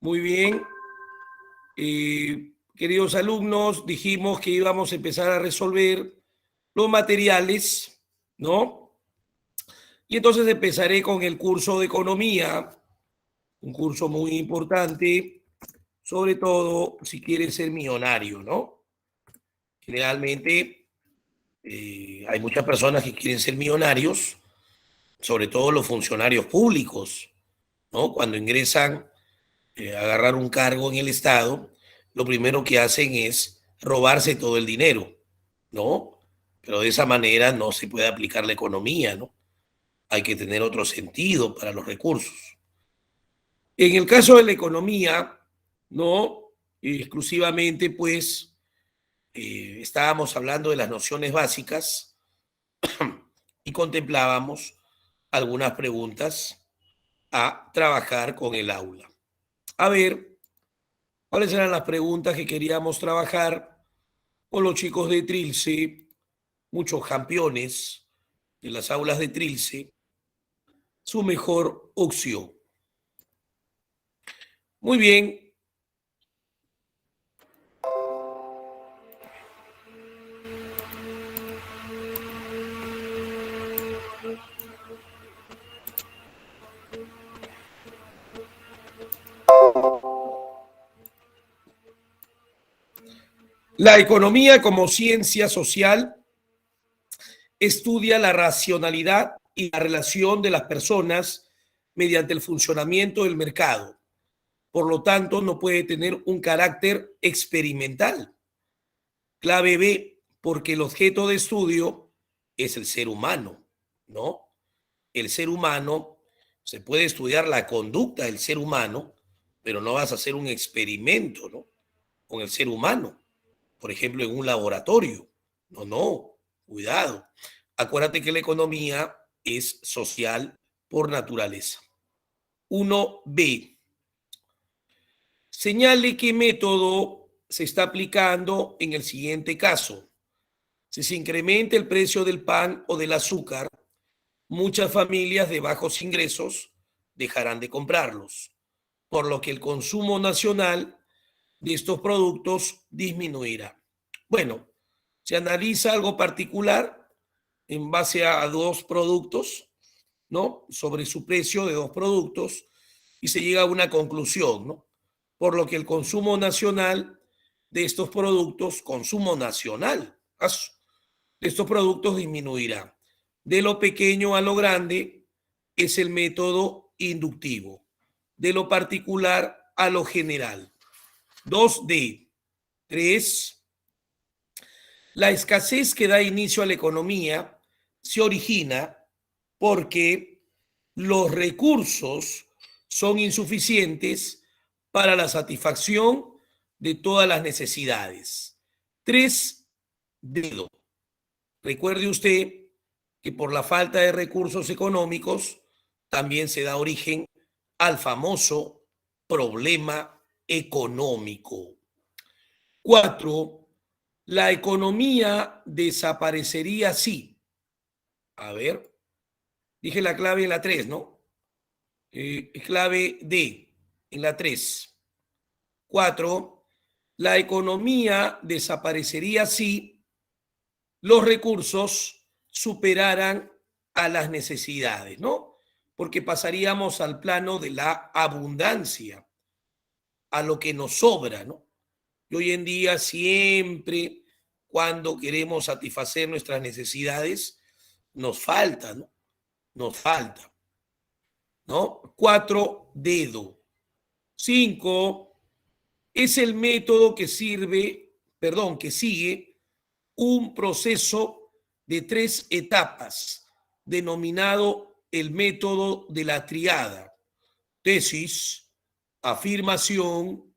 Muy bien. Queridos alumnos, dijimos que íbamos a empezar a resolver los materiales, ¿no? Y entonces empezaré con el curso de economía, un curso muy importante, sobre todo si quieres ser millonario, ¿no? Generalmente hay muchas personas que quieren ser millonarios, sobre todo los funcionarios públicos, ¿no? Cuando ingresan a agarrar un cargo en el Estado, lo primero que hacen es robarse todo el dinero, ¿no? Pero de esa manera no se puede aplicar la economía, ¿no? Hay que tener otro sentido para los recursos. En el caso de la economía, ¿no? Exclusivamente, pues, estábamos hablando de las nociones básicas y contemplábamos algunas preguntas a trabajar con el aula. A ver, ¿cuáles eran las preguntas que queríamos trabajar con los chicos de Trilce? Muchos campeones de las aulas de Trilce, su mejor opción. Muy bien. La economía como ciencia social estudia la racionalidad y la relación de las personas mediante el funcionamiento del mercado. Por lo tanto, no puede tener un carácter experimental. Clave B, porque el objeto de estudio es el ser humano, ¿no? El ser humano, se puede estudiar la conducta del ser humano, pero no vas a hacer un experimento, ¿no? Con el ser humano, por ejemplo, en un laboratorio. No, no, cuidado. Acuérdate que la economía es social por naturaleza. 1B. Señale qué método se está aplicando en el siguiente caso. Si se incrementa el precio del pan o del azúcar, muchas familias de bajos ingresos dejarán de comprarlos, por lo que el consumo nacional de estos productos disminuirá. Bueno, se analiza algo particular en base a dos productos, ¿no? Sobre su precio de dos productos y se llega a una conclusión, ¿no? Por lo que el consumo nacional de estos productos, consumo nacional de estos productos disminuirá. De lo pequeño a lo grande es el método inductivo. De lo particular a lo general. 2D. 3. La escasez que da inicio a la economía se origina porque los recursos son insuficientes para la satisfacción de todas las necesidades. 3. Dedo. Recuerde usted que por la falta de recursos económicos también se da origen al famoso problema económico. 4. La economía desaparecería si. A ver, dije la clave en la 3, ¿no? Clave D en la 3. 4. La economía desaparecería si los recursos superaran a las necesidades, ¿no? Porque pasaríamos al plano de la abundancia, a lo que nos sobra, ¿no? Y hoy en día siempre cuando queremos satisfacer nuestras necesidades, nos falta, ¿no? Nos falta, ¿no? 4, dedo. 5, es el método que que sigue un proceso de 3 etapas, denominado el método de la triada: tesis, afirmación,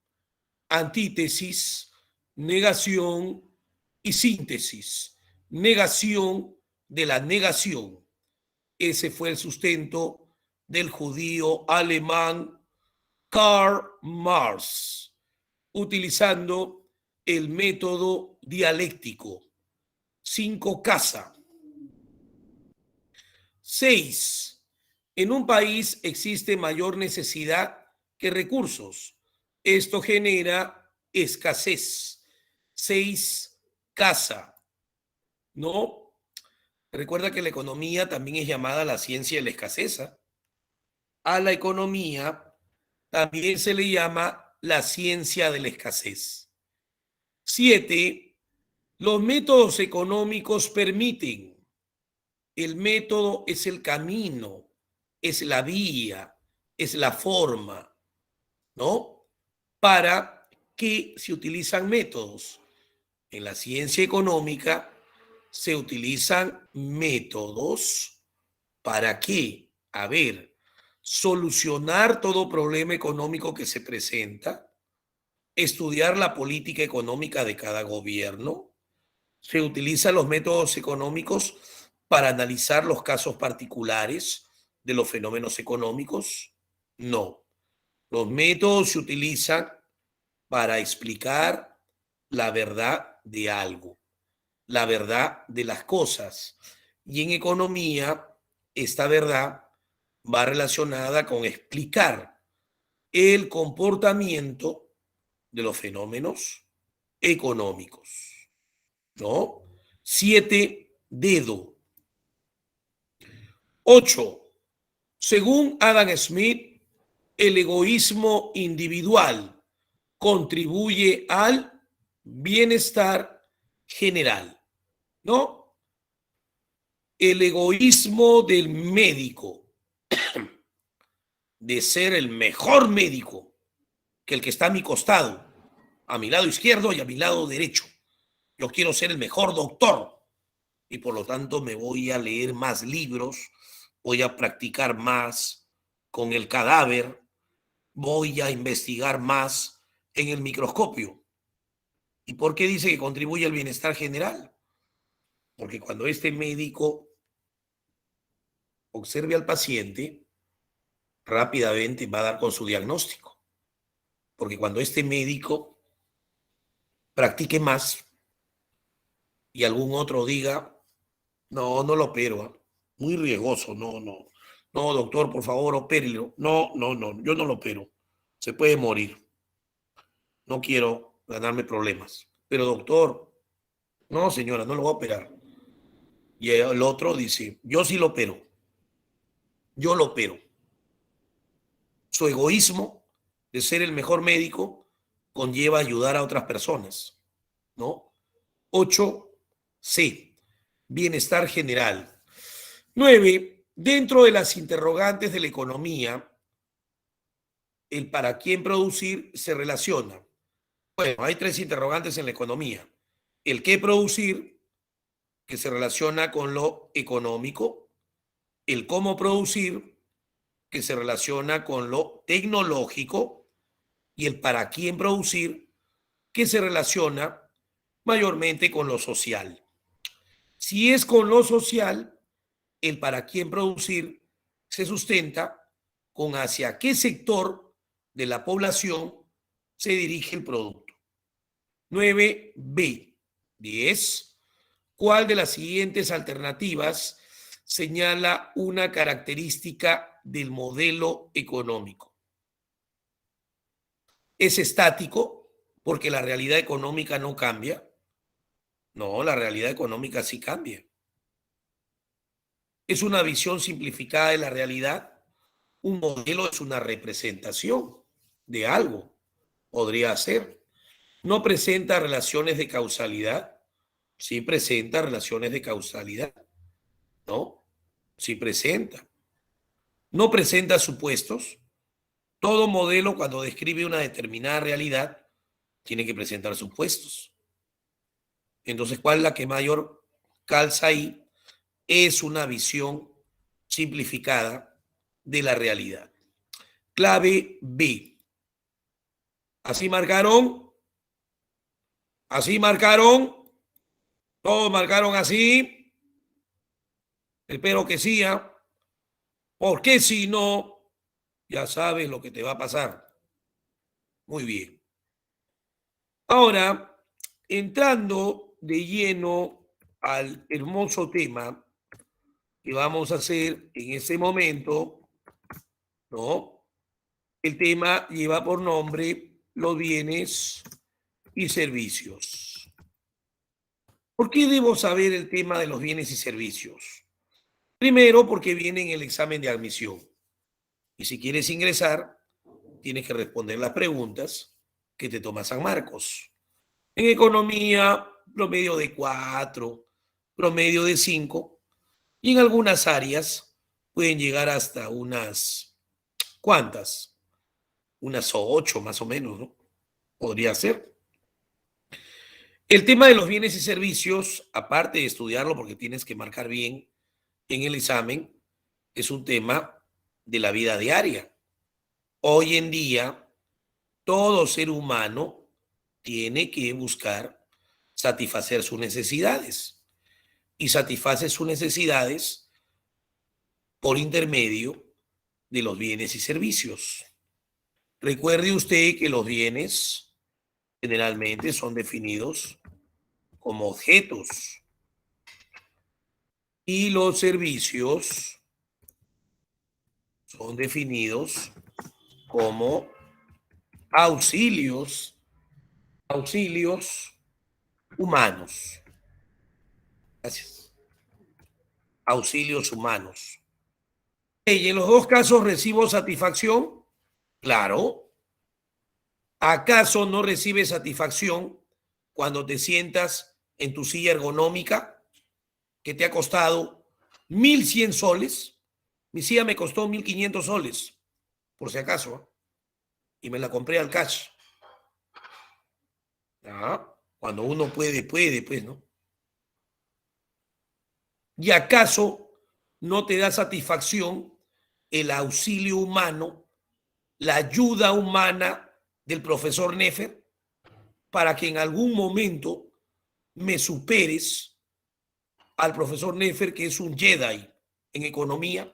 antítesis, negación y síntesis. Negación de la negación. Ese fue el sustento del judío alemán Karl Marx, utilizando el método dialéctico. 5, casa. 6. En un país existe mayor necesidad que recursos, esto genera escasez. 6, casa, ¿no? Recuerda que la economía también es llamada la ciencia de la escasez. A la economía también se le llama la ciencia de la escasez. 7, los métodos económicos permiten. El método es el camino, es la vía, es la forma, ¿no? ¿Para qué se utilizan métodos? En la ciencia económica se utilizan métodos ¿para qué? A ver, solucionar todo problema económico que se presenta, estudiar la política económica de cada gobierno. Se utilizan los métodos económicos para analizar los casos particulares de los fenómenos económicos. No, los métodos se utilizan para explicar la verdad de algo, la verdad de las cosas. Y en economía, esta verdad va relacionada con explicar el comportamiento de los fenómenos económicos, ¿no? 7, dedo. 8, según Adam Smith, el egoísmo individual contribuye al bienestar general, ¿no? El egoísmo del médico, de ser el mejor médico que el que está a mi costado, a mi lado izquierdo y a mi lado derecho. Yo quiero ser el mejor doctor y por lo tanto me voy a leer más libros, voy a practicar más con el cadáver, voy a investigar más en el microscopio. ¿Y por qué dice que contribuye al bienestar general? Porque cuando este médico observe al paciente, rápidamente va a dar con su diagnóstico. Porque cuando este médico practique más y algún otro diga, no, no lo opero, muy riesgoso, no, no, no, doctor, por favor, opérelo. No, no, no, yo no lo opero. Se puede morir. No quiero ganarme problemas. Pero doctor, no, señora, no lo voy a operar. Y el otro dice, yo sí lo opero. Yo lo opero. Su egoísmo de ser el mejor médico conlleva ayudar a otras personas, ¿no? 8, C, bienestar general. 9, dentro de las interrogantes de la economía, el para quién producir se relaciona. Bueno, hay 3 interrogantes en la economía. El qué producir, que se relaciona con lo económico. El cómo producir, que se relaciona con lo tecnológico. Y el para quién producir, que se relaciona mayormente con lo social. Si es con lo social, el para quién producir se sustenta con hacia qué sector de la población se dirige el producto. 9b. 10. ¿Cuál de las siguientes alternativas señala una característica del modelo económico? ¿Es estático porque la realidad económica no cambia? No, la realidad económica sí cambia. ¿Es una visión simplificada de la realidad? Un modelo es una representación de algo. Podría ser. ¿No presenta relaciones de causalidad? Sí presenta relaciones de causalidad. ¿No? Sí presenta. ¿No presenta supuestos? Todo modelo, cuando describe una determinada realidad, tiene que presentar supuestos. Entonces, ¿cuál es la que mayor calza ahí? Es una visión simplificada de la realidad. Clave B. Así marcaron, todos marcaron así. Espero que sí, porque si no, ya sabes lo que te va a pasar. Muy bien. Ahora, entrando de lleno al hermoso tema que vamos a hacer en ese momento, ¿no? El tema lleva por nombre los bienes y servicios. ¿Por qué debo saber el tema de los bienes y servicios? Primero, porque viene en el examen de admisión. Y si quieres ingresar, tienes que responder las preguntas que te toma San Marcos. En economía, promedio de 4, promedio de 5, y en algunas áreas pueden llegar hasta unas, ¿cuántas? Unas 8 más o menos, ¿no? Podría ser. El tema de los bienes y servicios, aparte de estudiarlo porque tienes que marcar bien en el examen, es un tema de la vida diaria. Hoy en día, todo ser humano tiene que buscar satisfacer sus necesidades y satisface sus necesidades por intermedio de los bienes y servicios. Recuerde usted que los bienes generalmente son definidos como objetos y los servicios son definidos como auxilios humanos. Gracias. Auxilios humanos. Y en los dos casos recibo satisfacción, claro. ¿Acaso no recibes satisfacción cuando te sientas en tu silla ergonómica que te ha costado 1.100 soles? Mi silla me costó 1.500 soles, por si acaso, y me la compré al cash. ¿Ah? Cuando uno puede, pues, ¿no? ¿Y acaso no te da satisfacción el auxilio humano, la ayuda humana del profesor Nefer para que en algún momento me superes al profesor Nefer, que es un Jedi en economía?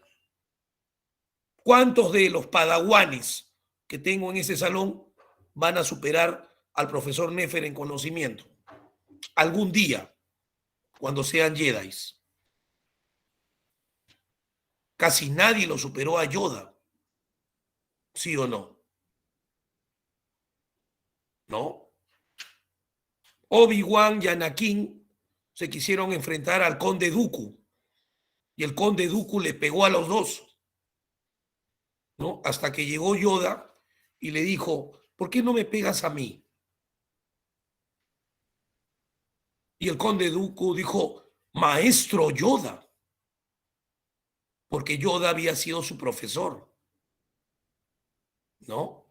¿Cuántos de los padawanes que tengo en ese salón van a superar al profesor Nefer en conocimiento? Algún día, cuando sean Jedis. Casi nadie lo superó a Yoda. ¿Sí o no? ¿No? Obi-Wan y Anakin se quisieron enfrentar al conde Dooku y el conde Dooku le pegó a los dos, ¿no? Hasta que llegó Yoda y le dijo, ¿por qué no me pegas a mí? Y el conde Dooku dijo, maestro Yoda, porque Yoda había sido su profesor, ¿no?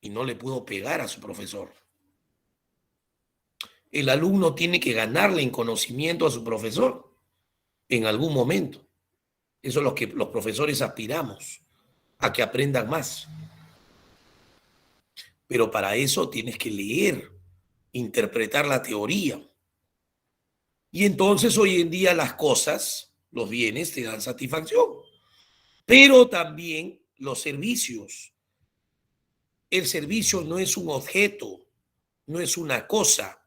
Y no le pudo pegar a su profesor. El alumno tiene que ganarle en conocimiento a su profesor en algún momento. Eso es lo que los profesores aspiramos, a que aprendan más. Pero para eso tienes que leer, interpretar la teoría. Y entonces hoy en día las cosas, los bienes te dan satisfacción, pero también los servicios. El servicio no es un objeto, no es una cosa,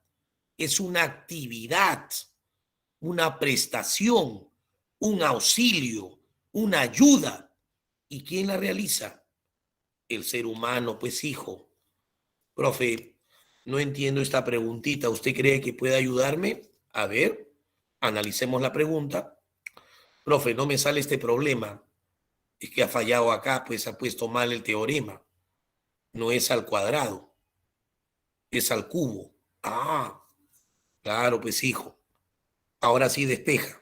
es una actividad, una prestación, un auxilio, una ayuda. ¿Y quién la realiza? El ser humano, pues hijo. Profe, no entiendo esta preguntita. ¿Usted cree que puede ayudarme? A ver, analicemos la pregunta. Profe, no me sale este problema. Es que ha fallado acá, pues ha puesto mal el teorema. No es al cuadrado, es al cubo. Ah, claro, pues hijo. Ahora sí despeja.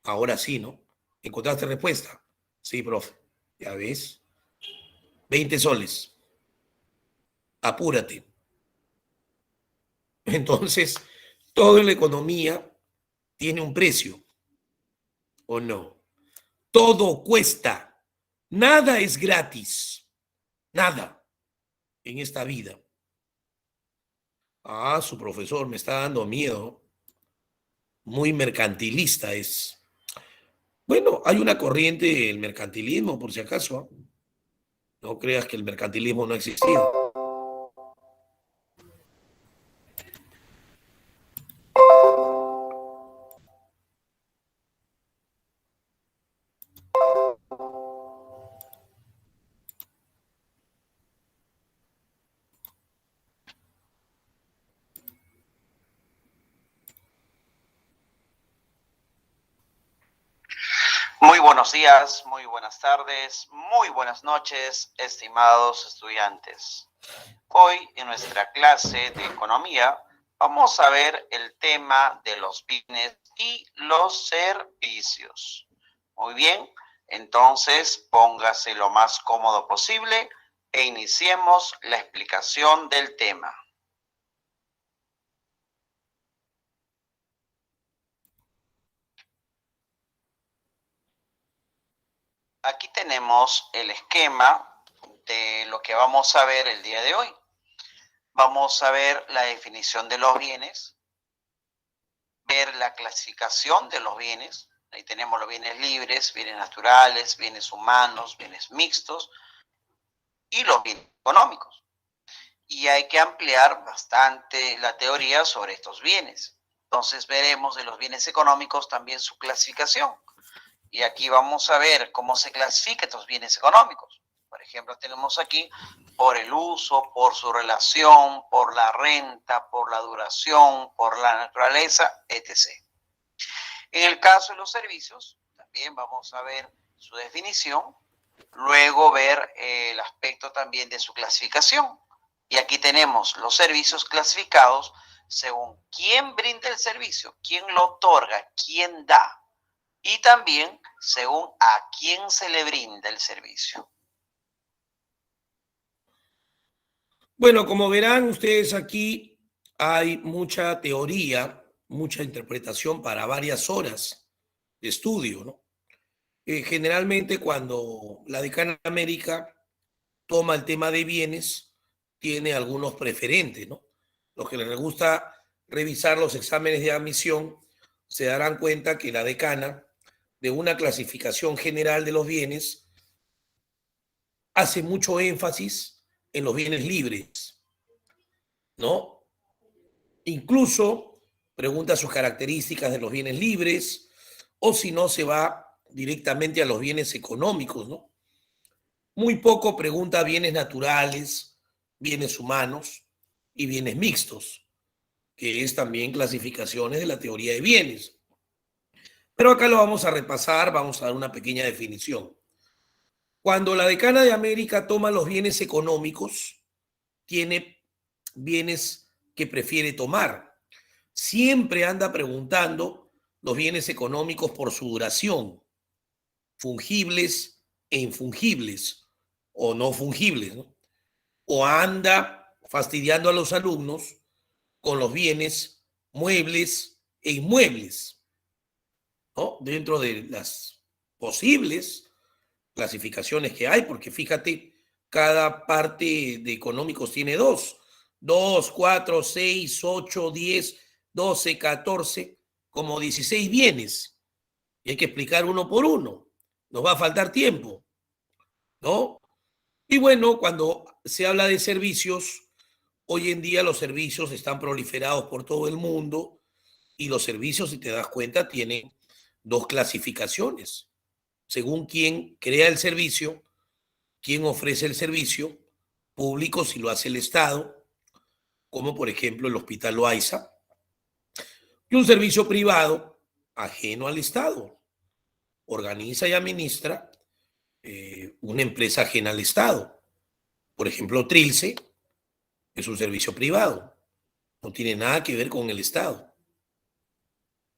Ahora sí, ¿no? ¿Encontraste respuesta? Sí, profe. Ya ves. 20 soles. Apúrate. Entonces, todo en la economía tiene un precio, ¿o no? Todo cuesta. Nada es gratis. Nada en esta vida. Ah, su profesor me está dando miedo. Muy mercantilista es. Bueno, hay una corriente del mercantilismo, por si acaso. No creas que el mercantilismo no ha existido. buenos días, muy buenas tardes, muy buenas noches, estimados estudiantes. Hoy en nuestra clase de economía vamos a ver el tema de los bienes y los servicios. Muy bien, entonces póngase lo más cómodo posible e iniciemos la explicación del tema. Aquí tenemos el esquema de lo que vamos a ver el día de hoy. Vamos a ver la definición de los bienes, ver la clasificación de los bienes. Ahí tenemos los bienes libres, bienes naturales, bienes humanos, bienes mixtos y los bienes económicos. Y hay que ampliar bastante la teoría sobre estos bienes. Entonces veremos de los bienes económicos también su clasificación. Y aquí vamos a ver cómo se clasifican estos bienes económicos. Por ejemplo, tenemos aquí por el uso, por su relación, por la renta, por la duración, por la naturaleza, etc. En el caso de los servicios, también vamos a ver su definición, luego ver el aspecto también de su clasificación. Y aquí tenemos los servicios clasificados según quién brinda el servicio, quién lo otorga, quién da. Y también según a quién se le brinda el servicio. Bueno, como verán ustedes aquí, hay mucha teoría, mucha interpretación para varias horas de estudio, ¿no? Generalmente cuando la Decana América toma el tema de bienes, tiene algunos preferentes, ¿no? Los que les gusta revisar los exámenes de admisión se darán cuenta que la decana, de una clasificación general de los bienes, hace mucho énfasis en los bienes libres, ¿no? Incluso pregunta sus características de los bienes libres, o si no, se va directamente a los bienes económicos, ¿no? Muy poco pregunta bienes naturales, bienes humanos y bienes mixtos, que es también clasificaciones de la teoría de bienes. Pero acá lo vamos a repasar, vamos a dar una pequeña definición. Cuando la Decana de América toma los bienes económicos, tiene bienes que prefiere tomar. Siempre anda preguntando los bienes económicos por su duración, fungibles e infungibles, o no fungibles, ¿no? O anda fastidiando a los alumnos con los bienes muebles e inmuebles, ¿no? Dentro de las posibles clasificaciones que hay, porque fíjate, cada parte de económicos tiene dos, 4, 6, 8, 10, 12, 14, como 16 bienes. Y hay que explicar uno por uno. Nos va a faltar tiempo, ¿no? Y bueno, cuando se habla de servicios, hoy en día los servicios están proliferados por todo el mundo y los servicios, si te das cuenta, tienen dos clasificaciones. Según quién crea el servicio, quién ofrece el servicio, público si lo hace el Estado, como por ejemplo el Hospital Loaiza, y un servicio privado ajeno al Estado. Organiza y administra una empresa ajena al Estado. Por ejemplo, Trilce es un servicio privado, no tiene nada que ver con el Estado.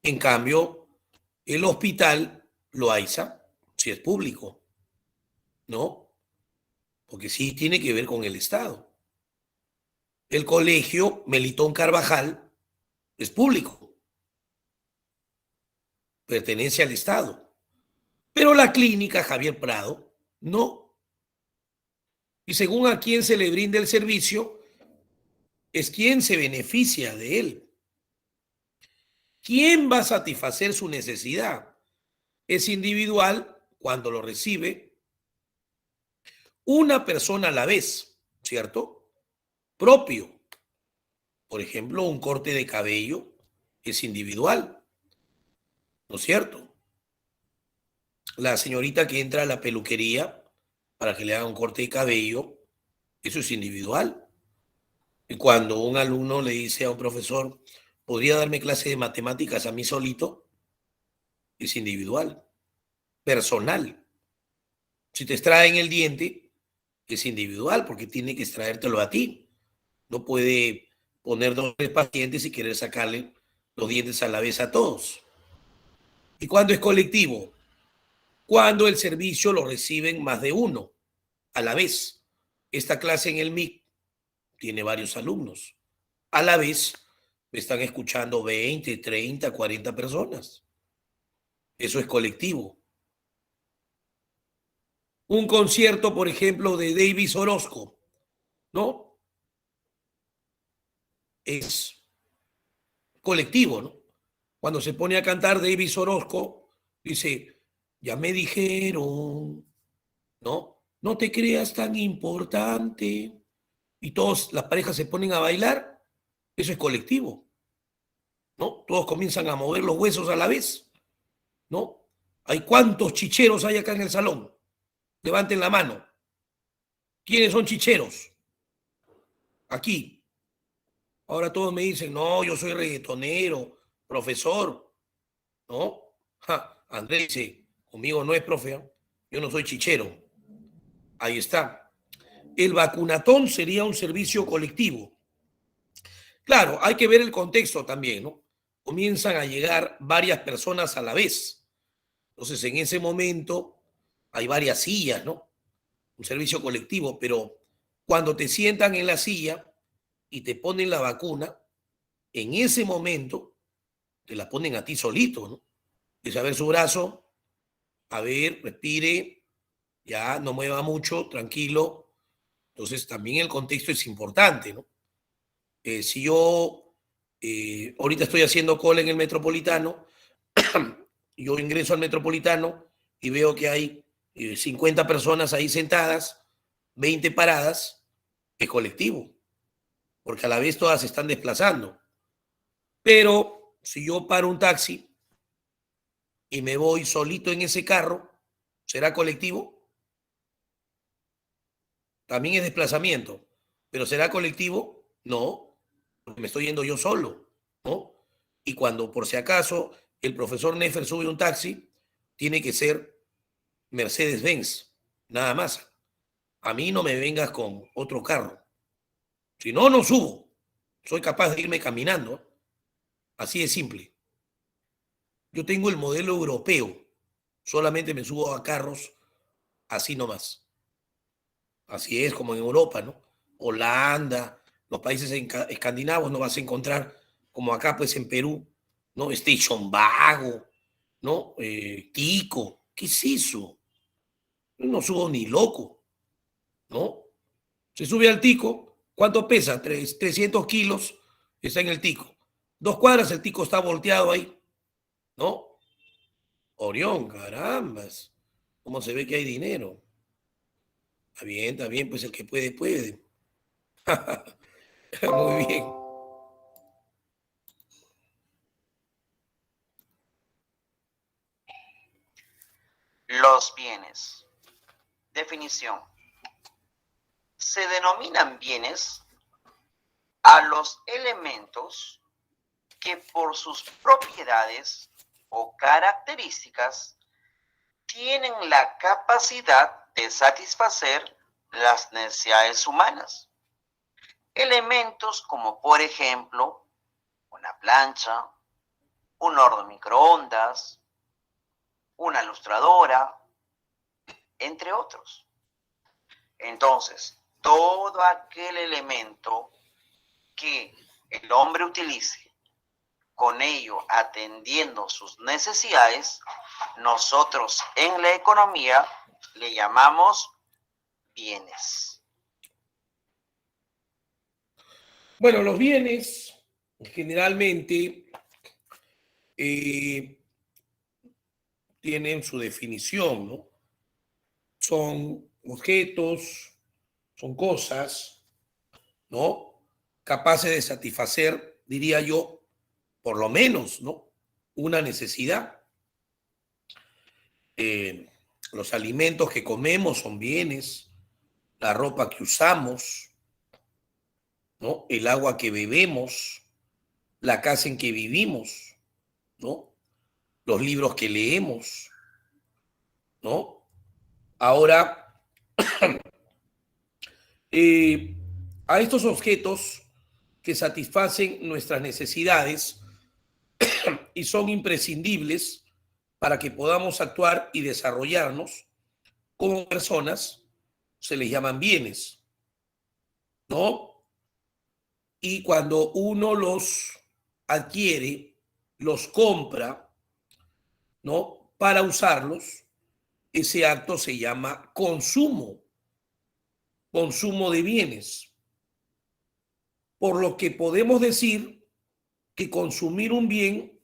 En cambio, el Hospital Loaiza sí es público, ¿no? Porque sí tiene que ver con el Estado. El colegio Melitón Carvajal es público, pertenece al Estado. Pero la clínica Javier Prado no. Y según a quién se le brinda el servicio, es quien se beneficia de él. ¿Quién va a satisfacer su necesidad? Es individual cuando lo recibe una persona a la vez, ¿cierto? Propio. Por ejemplo, un corte de cabello es individual, ¿no es cierto? La señorita que entra a la peluquería para que le haga un corte de cabello, eso es individual. Y cuando un alumno le dice a un profesor, ¿podría darme clase de matemáticas a mí solito? Es individual. personal. Si te extraen el diente, es individual porque tiene que extraértelo a ti. No puede poner 2 pacientes y querer sacarle los dientes a la vez a todos. ¿Y cuándo es colectivo? Cuando el servicio lo reciben más de uno a la vez. Esta clase en el MIC tiene varios alumnos. A la vez me están escuchando 20, 30, 40 personas. Eso es colectivo. Un concierto, por ejemplo, de Davis Orozco, ¿no? Es colectivo, ¿no? Cuando se pone a cantar Davis Orozco, dice, ya me dijeron, ¿no? No te creas tan importante. Y todas las parejas se ponen a bailar. Eso es colectivo, ¿no? Todos comienzan a mover los huesos a la vez, ¿no? ¿Hay cuántos chicheros hay acá en el salón? Levanten la mano. ¿Quiénes son chicheros? Aquí. Ahora todos me dicen, no, yo soy reggaetonero, profesor, ¿no? Andrés dice, conmigo no es profe, ¿eh? Yo no soy chichero. Ahí está. El vacunatón sería un servicio colectivo. Claro, hay que ver el contexto también, ¿no? Comienzan a llegar varias personas a la vez. Entonces, en ese momento hay varias sillas, ¿no? Un servicio colectivo, pero cuando te sientan en la silla y te ponen la vacuna, en ese momento te la ponen a ti solito, ¿no? Dice, a ver su brazo, a ver, respire, ya no mueva mucho, tranquilo. Entonces, también el contexto es importante, ¿no? Si yo ahorita estoy haciendo cola en el Metropolitano, yo ingreso al Metropolitano y veo que hay 50 personas ahí sentadas, 20 paradas, es colectivo, porque a la vez todas se están desplazando. Pero si yo paro un taxi y me voy solito en ese carro, ¿será colectivo? También es desplazamiento, pero ¿será colectivo? No, porque me estoy yendo yo solo, ¿no? Y cuando por si acaso el profesor Nefer sube un taxi, tiene que ser Mercedes-Benz, nada más. A mí no me vengas con otro carro. Si no, no subo. Soy capaz de irme caminando. Así de simple. Yo tengo el modelo europeo. Solamente me subo a carros así nomás. Así es como en Europa, ¿no? Holanda, los países escandinavos no vas a encontrar como acá, pues en Perú, ¿no? Station Vago, ¿no? Tico. ¿Qué es eso? Yo no subo ni loco, ¿no? Se sube al Tico, ¿cuánto pesa? 300 kilos, está en el Tico. 2 cuadras, el Tico está volteado ahí, ¿no? Orión, carambas. ¿Cómo se ve que hay dinero? Está bien, pues el que puede, puede. Muy bien. Los bienes. Definición. Se denominan bienes a los elementos que por sus propiedades o características tienen la capacidad de satisfacer las necesidades humanas. Elementos como, por ejemplo, una plancha, un horno microondas, una lustradora, entre otros. Entonces, todo aquel elemento que el hombre utilice, con ello atendiendo sus necesidades, nosotros en la economía le llamamos bienes. Bueno, los bienes generalmente eh, tienen su definición, ¿no? Son objetos, son cosas, ¿no? Capaces de satisfacer, diría yo, por lo menos, ¿no? Una necesidad. Eh, los alimentos que comemos son bienes, la ropa que usamos, ¿no? El agua que bebemos, la casa en que vivimos, ¿no? Los libros que leemos. ¿no? Ahora, a estos objetos que satisfacen nuestras necesidades y son imprescindibles para que podamos actuar y desarrollarnos como personas, se les llaman bienes, ¿no? Y cuando uno los adquiere, los compra, ¿no? Para usarlos, ese acto se llama consumo, consumo de bienes. Por lo que podemos decir que consumir un bien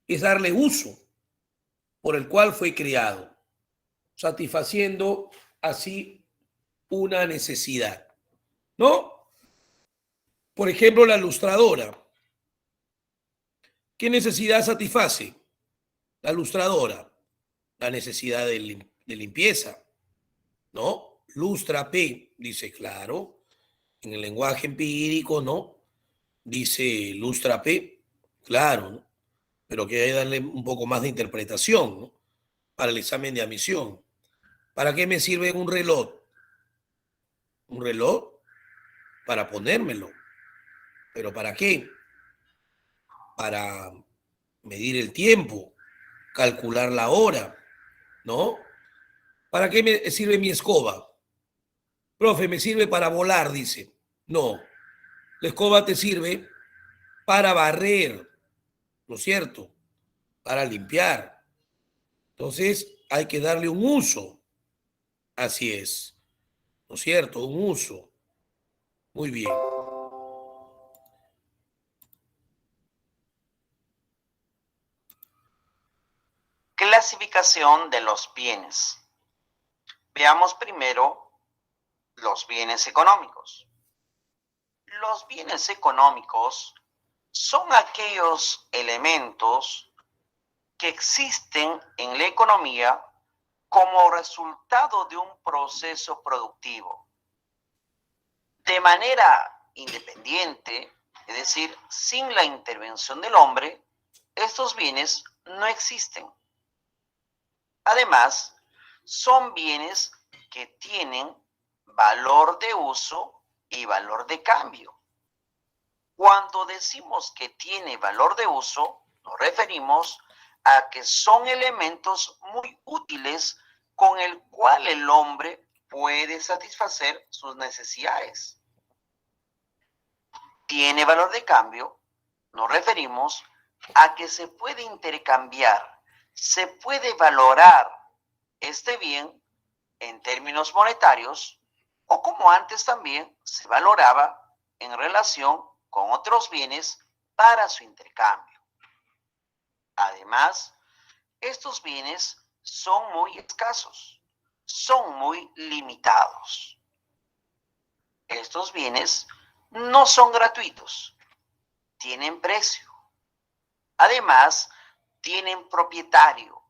es darle uso por el cual fue creado, satisfaciendo así una necesidad, ¿no? Por ejemplo, la lustradora. ¿Qué necesidad satisface la lustradora? La necesidad de limpieza, ¿no? Lustra P, dice, claro, en el lenguaje empírico, ¿no? Dice lustra P, claro, ¿no? Pero que hay que darle un poco más de interpretación, ¿no? Para el examen de admisión. ¿Para qué me sirve un reloj? Un reloj para ponérmelo. ¿Pero para qué? Para medir el tiempo, calcular la hora, ¿no? ¿Para qué me sirve mi escoba? Profe, me sirve para volar, dice. No, la escoba te sirve para barrer, ¿no es cierto? Para limpiar. Entonces hay que darle un uso. Así es, ¿no es cierto? Un uso. Muy bien. Clasificación de los bienes. Veamos primero los bienes económicos. Los bienes económicos son aquellos elementos que existen en la economía como resultado de un proceso productivo. De manera independiente, es decir, sin la intervención del hombre, estos bienes no existen. Además, son bienes que tienen valor de uso y valor de cambio. Cuando decimos que tiene valor de uso, nos referimos a que son elementos muy útiles con el cual el hombre puede satisfacer sus necesidades. Tiene valor de cambio, nos referimos a que se puede intercambiar, se puede valorar este bien en términos monetarios o como antes también se valoraba en relación con otros bienes para su intercambio. Además, estos bienes son muy escasos, son muy limitados. Estos bienes no son gratuitos, tienen precio. Además, tienen propietario,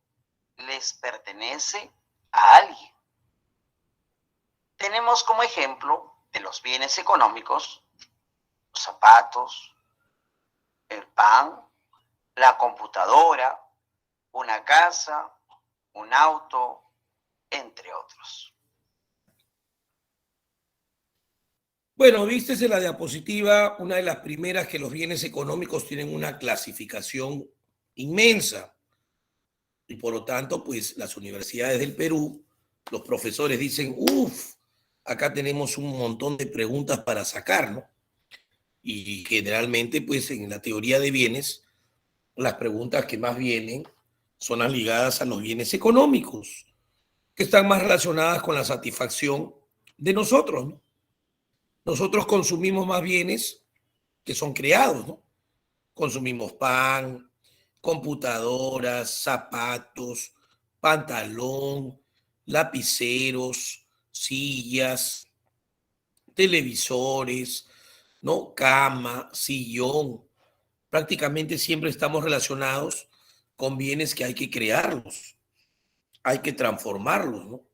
les pertenece a alguien. Tenemos como ejemplo de los bienes económicos los zapatos, el pan, la computadora, una casa, un auto, entre otros. Bueno, viste en la diapositiva, una de las primeras, que los bienes económicos tienen una clasificación inmensa. Y por lo tanto, pues las universidades del Perú, los profesores dicen, uff, acá tenemos un montón de preguntas para sacar, ¿no? Y generalmente, pues en la teoría de bienes, las preguntas que más vienen son las ligadas a los bienes económicos, que están más relacionadas con la satisfacción de nosotros, ¿no? Nosotros consumimos más bienes que son creados, ¿no? Consumimos pan, computadoras, zapatos, pantalón, lapiceros, sillas, televisores, ¿no? Cama, sillón. Prácticamente siempre estamos relacionados con bienes que hay que crearlos, hay que transformarlos, ¿no?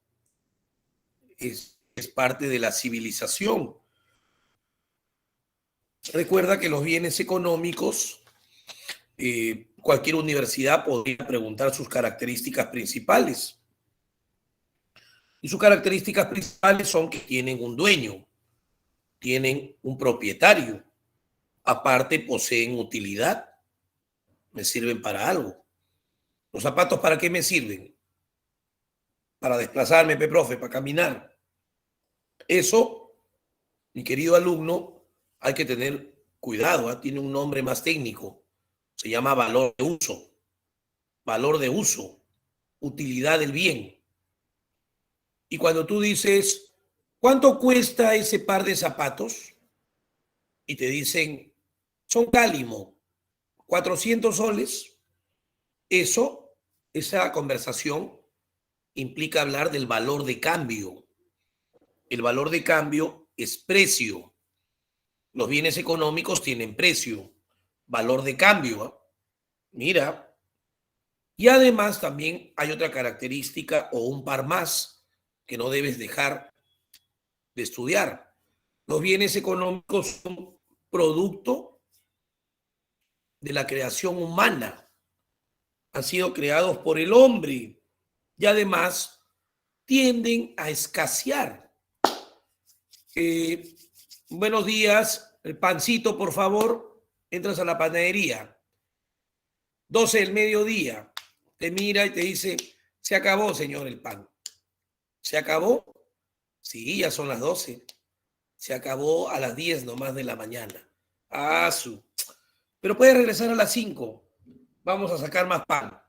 Es parte de la civilización. Recuerda que los bienes económicos, cualquier universidad podría preguntar sus características principales. Y sus características principales son que tienen un dueño, tienen un propietario, aparte poseen utilidad, me sirven para algo. ¿Los zapatos para qué me sirven? Para desplazarme, profe, para caminar. Eso, mi querido alumno, hay que tener cuidado, ¿eh? Tiene un nombre más técnico, se llama valor de uso, utilidad del bien. Y cuando tú dices, ¿cuánto cuesta ese par de zapatos? Y te dicen, son Cálimo, 400 soles. Esa conversación implica hablar del valor de cambio. El valor de cambio es precio. Los bienes económicos tienen precio, valor de cambio. ¿Eh? Mira. Y además también hay otra característica o un par más que no debes dejar de estudiar. Los bienes económicos son producto de la creación humana. Han sido creados por el hombre y además tienden a escasear. Buenos días, el pancito, por favor. Entras a la panadería. 12 del mediodía. Te mira y te dice, se acabó, señor, el pan. ¿Se acabó? Sí, ya son las 12. Se acabó a las 10 nomás de la mañana. Ah, pero puede regresar a las 5. Vamos a sacar más pan.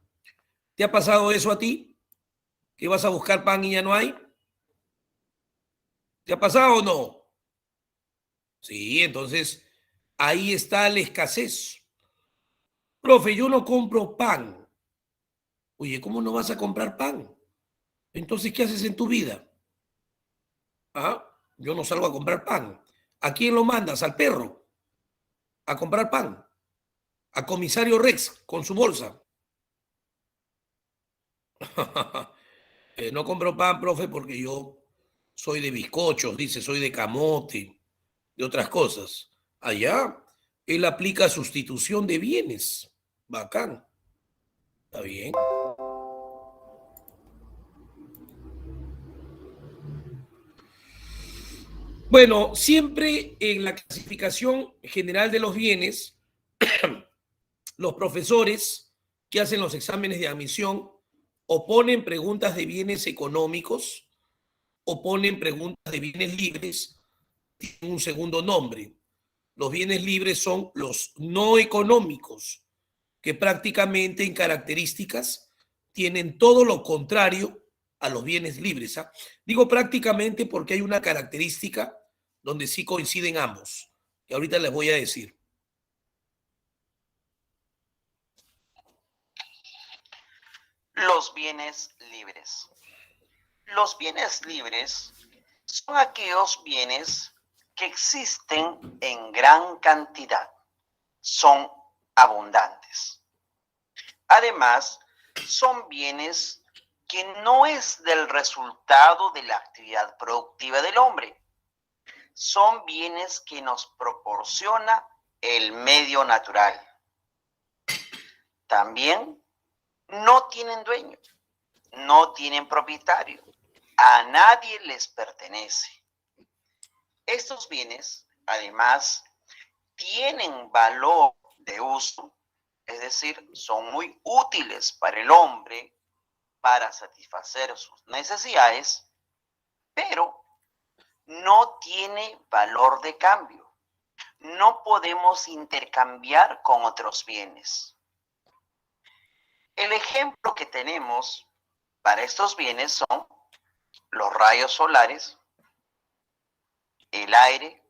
¿Te ha pasado eso a ti? ¿Que vas a buscar pan y ya no hay? ¿Te ha pasado o no? Sí, entonces ahí está la escasez. Profe, yo no compro pan. Oye, ¿cómo no vas a comprar pan? Entonces, ¿qué haces en tu vida? ¿Ah? Yo no salgo a comprar pan. ¿A quién lo mandas? ¿Al perro? ¿A comprar pan? ¿A comisario Rex con su bolsa? No compro pan, profe, porque yo soy de bizcochos, dice, soy de camote, de otras cosas. Allá, él aplica sustitución de bienes. Bacán. Está bien. Bueno, siempre en la clasificación general de los bienes, los profesores que hacen los exámenes de admisión o ponen preguntas de bienes económicos o ponen preguntas de bienes libres, tienen un segundo nombre. Los bienes libres son los no económicos, que prácticamente en características tienen todo lo contrario a los bienes libres. ¿Ah? Digo prácticamente porque hay una característica donde sí coinciden ambos, que ahorita les voy a decir. Los bienes libres. Los bienes libres son aquellos bienes que existen en gran cantidad, son abundantes. Además, son bienes que no es del resultado de la actividad productiva del hombre. Son bienes que nos proporciona el medio natural. También no tienen dueño, no tienen propietario, a nadie les pertenece. Estos bienes, además, tienen valor de uso, es decir, son muy útiles para el hombre para satisfacer sus necesidades, pero no tiene valor de cambio. No podemos intercambiar con otros bienes. El ejemplo que tenemos para estos bienes son los rayos solares, el aire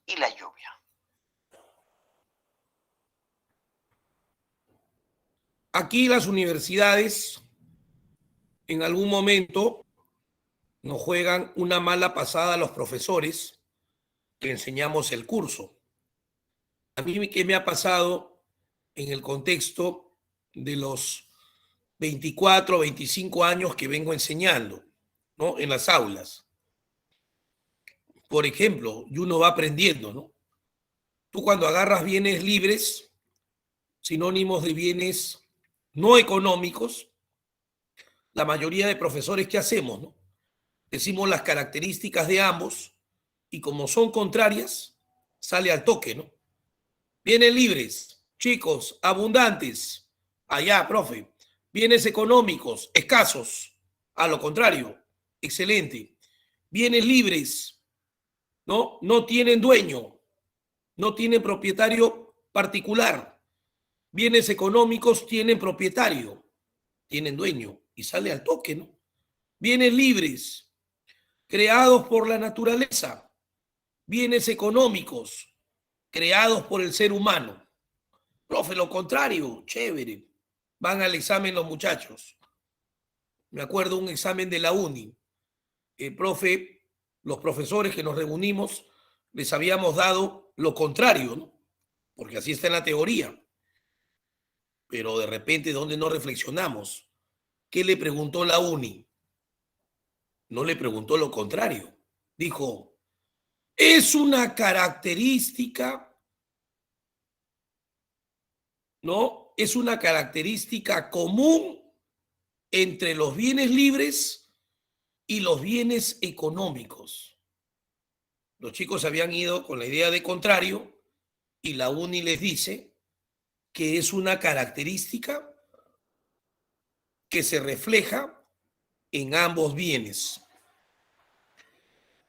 y la lluvia. Aquí las universidades en algún momento nos juegan una mala pasada a los profesores que enseñamos el curso. A mí, ¿qué me ha pasado en el contexto de los 24, 25 años que vengo enseñando, ¿no? En las aulas? Por ejemplo, y uno va aprendiendo, ¿no? Tú cuando agarras bienes libres, sinónimos de bienes no económicos, la mayoría de profesores, ¿qué hacemos, no? decimos las características de ambos y como son contrarias, sale al toque, ¿no? Bienes libres, chicos, abundantes. Allá, profe. Bienes económicos, escasos. A lo contrario, excelente. Bienes libres, ¿no? No tienen dueño, no tienen propietario particular. Bienes económicos tienen propietario, tienen dueño y sale al toque, ¿no? Bienes libres, creados por la naturaleza. Bienes económicos, creados por el ser humano. Profe, lo contrario, chévere. Van al examen los muchachos. Me acuerdo un examen de la uni. El profe, los profesores que nos reunimos, les habíamos dado lo contrario, ¿no? Porque así está en la teoría. Pero de repente, ¿dónde no reflexionamos? ¿Qué le preguntó la uni? No le preguntó lo contrario. Dijo, es una característica, ¿no? Es una característica común entre los bienes libres y los bienes económicos. Los chicos habían ido con la idea de contrario y la uni les dice que es una característica que se refleja en ambos bienes.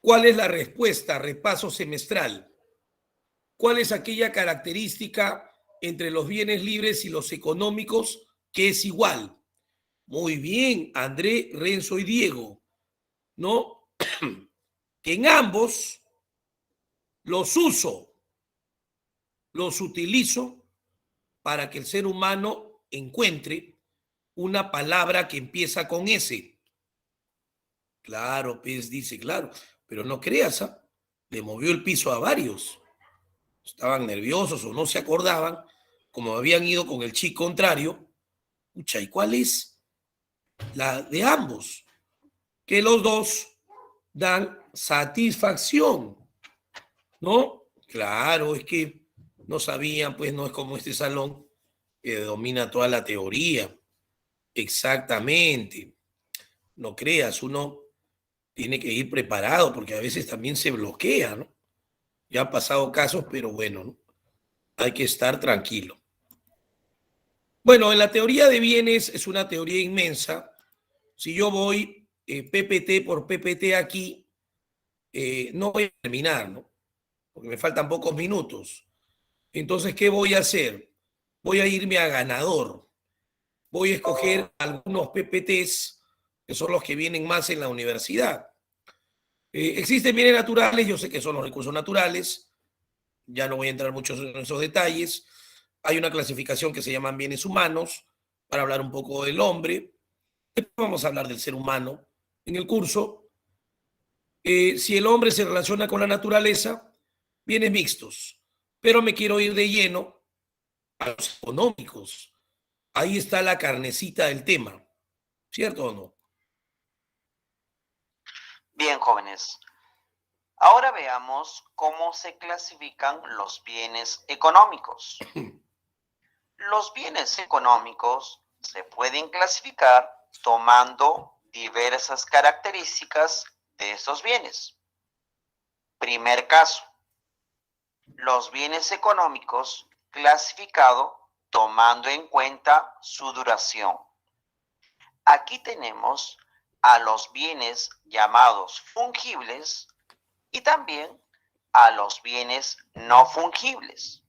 ¿Cuál es la respuesta? Repaso semestral. ¿Cuál es aquella característica entre los bienes libres y los económicos que es igual? Muy bien, André, Renzo y Diego, ¿no? Que en ambos los uso, los utilizo para que el ser humano encuentre una palabra que empieza con S. Claro, Pez dice, claro, pero no creas, ¿eh? Le movió el piso a varios. Estaban nerviosos o no se acordaban, como habían ido con el chip contrario. Pucha, ¿y cuál es la de ambos? Que los dos dan satisfacción, ¿no? Claro, es que no sabían, pues no es como este salón que domina toda la teoría. Exactamente. No creas, uno tiene que ir preparado porque a veces también se bloquea, ¿no? Ya han pasado casos, pero bueno, ¿no? Hay que estar tranquilo. Bueno, en la teoría de bienes es una teoría inmensa. Si yo voy PPT por PPT aquí, no voy a terminar, ¿no? Porque me faltan pocos minutos. Entonces, ¿qué voy a hacer? Voy a irme a ganador. Voy a escoger algunos PPTs que son los que vienen más en la universidad. Existen bienes naturales, yo sé que son los recursos naturales, ya no voy a entrar mucho en esos detalles. Hay una clasificación que se llaman bienes humanos, para hablar un poco del hombre. Después vamos a hablar del ser humano en el curso. Si el hombre se relaciona con la naturaleza, bienes mixtos, pero me quiero ir de lleno a los económicos. Ahí está la carnecita del tema, ¿cierto o no? Bien, jóvenes. Ahora veamos cómo se clasifican los bienes económicos. Los bienes económicos se pueden clasificar tomando diversas características de estos bienes. Primer caso, los bienes económicos clasificados tomando en cuenta su duración. Aquí tenemos a los bienes llamados fungibles y también a los bienes no fungibles.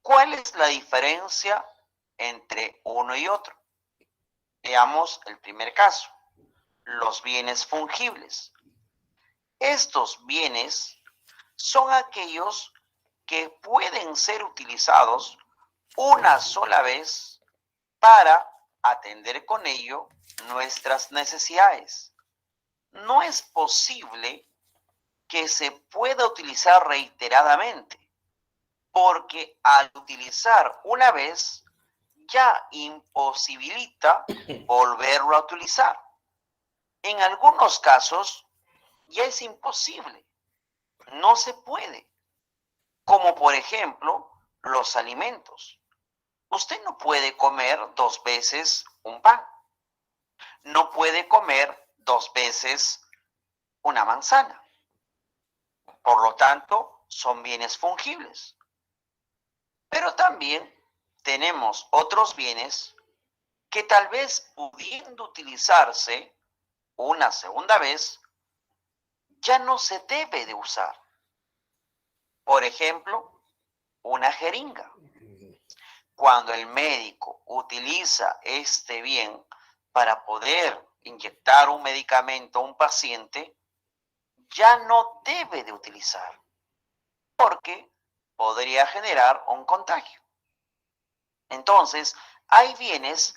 ¿Cuál es la diferencia entre uno y otro? Veamos el primer caso, los bienes fungibles. Estos bienes son aquellos que pueden ser utilizados una sola vez para atender con ello nuestras necesidades. No es posible que se pueda utilizar reiteradamente, porque al utilizar una vez ya imposibilita volverlo a utilizar. En algunos casos ya es imposible, no se puede, como por ejemplo los alimentos. Usted no puede comer 2 veces un pan, no puede comer 2 veces una manzana. Por lo tanto, son bienes fungibles. Pero también tenemos otros bienes que tal vez pudiendo utilizarse una segunda vez, ya no se debe de usar. Por ejemplo, una jeringa. Cuando el médico utiliza este bien para poder inyectar un medicamento a un paciente, ya no debe de utilizar, porque podría generar un contagio. Entonces, hay bienes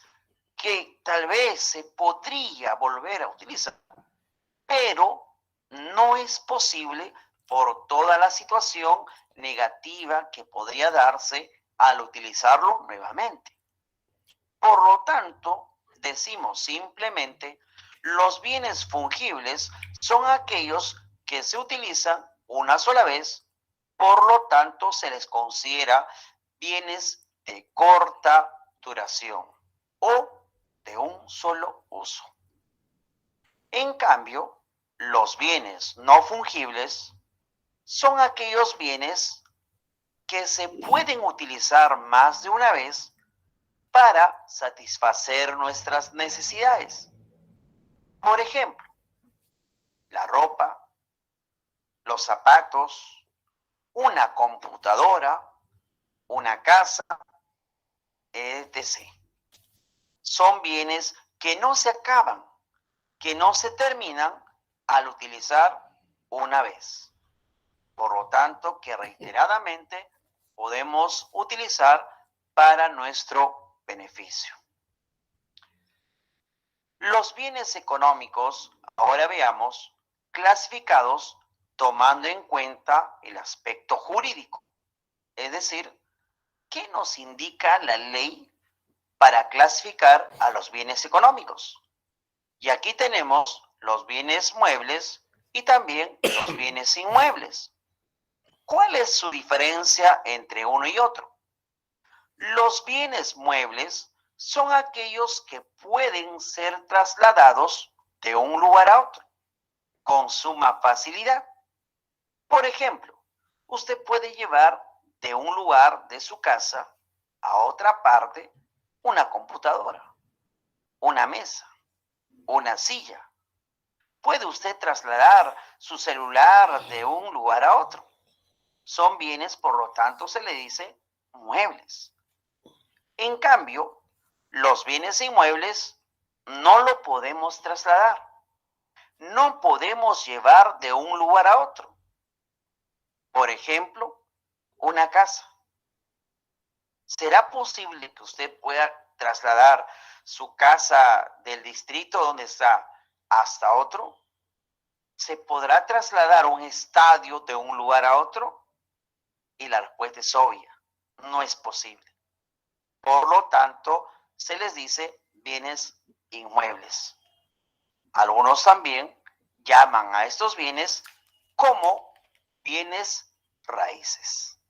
que tal vez se podría volver a utilizar, pero no es posible por toda la situación negativa que podría darse al utilizarlo nuevamente. Por lo tanto, decimos simplemente, los bienes fungibles son aquellos que se utilizan una sola vez, por lo tanto se les considera bienes de corta duración o de un solo uso. En cambio, los bienes no fungibles son aquellos bienes que se pueden utilizar más de una vez para satisfacer nuestras necesidades. Por ejemplo, la ropa, los zapatos, una computadora, una casa, etc. Son bienes que no se acaban, que no se terminan al utilizar una vez. Por lo tanto, que reiteradamente podemos utilizar para nuestro beneficio. Los bienes económicos, ahora veamos, clasificados tomando en cuenta el aspecto jurídico. Es decir, ¿qué nos indica la ley para clasificar a los bienes económicos? Y aquí tenemos los bienes muebles y también los bienes inmuebles. ¿Cuál es su diferencia entre uno y otro? Los bienes muebles son aquellos que pueden ser trasladados de un lugar a otro con suma facilidad. Por ejemplo, usted puede llevar de un lugar de su casa a otra parte una computadora, una mesa, una silla. Puede usted trasladar su celular de un lugar a otro. Son bienes, por lo tanto, se le dice muebles. En cambio, los bienes inmuebles no lo podemos trasladar. No podemos llevar de un lugar a otro. Por ejemplo, una casa. ¿Será posible que usted pueda trasladar su casa del distrito donde está hasta otro? ¿Se podrá trasladar un estadio de un lugar a otro? Y la respuesta es obvia, no es posible. Por lo tanto, se les dice bienes inmuebles. Algunos también llaman a estos bienes como bienes raíces.